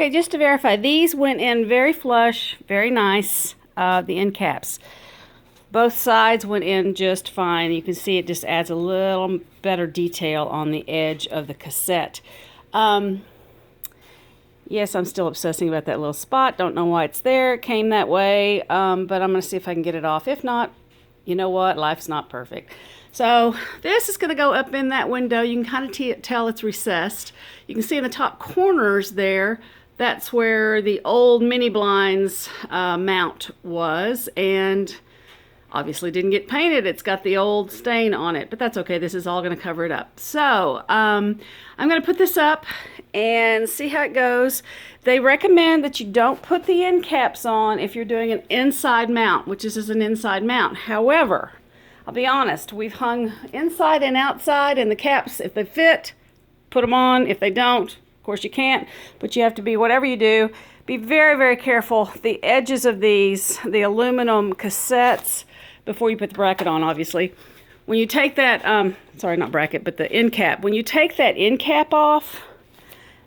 Okay, just to verify, these went in very flush, very nice, the end caps. Both sides went in just fine. You can see it just adds a little better detail on the edge of the cassette. Yes, I'm still obsessing about that little spot. Don't know why it's there. It came that way, but I'm going to see if I can get it off. If not, you know what? Life's not perfect. So this is going to go up in that window. You can kind of tell it's recessed. You can see in the top corners there, that's where the old mini blinds mount was, and obviously didn't get painted. It's got the old stain on it, but that's okay. This is all going to cover it up. So I'm going to put this up and see how it goes. They recommend that you don't put the end caps on if you're doing an inside mount, which is an inside mount. However, I'll be honest, we've hung inside and outside, and the caps, if they fit, put them on. If they don't, of course you can't, but you have to be, whatever you do, be very, very careful. The edges of these, the aluminum cassettes, before you put the bracket on, obviously. When you take that, sorry, not bracket, but the end cap. When you take that end cap off,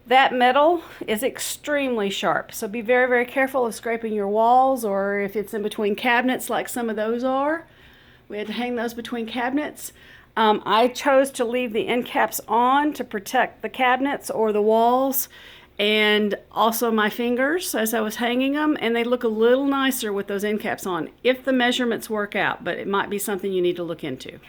that metal is extremely sharp. So be very, very careful of scraping your walls, or if it's in between cabinets like some of those are. We had to hang those between cabinets. I chose to leave the end caps on to protect the cabinets or the walls, and also my fingers as I was hanging them, and they look a little nicer with those end caps on if the measurements work out, but it might be something you need to look into.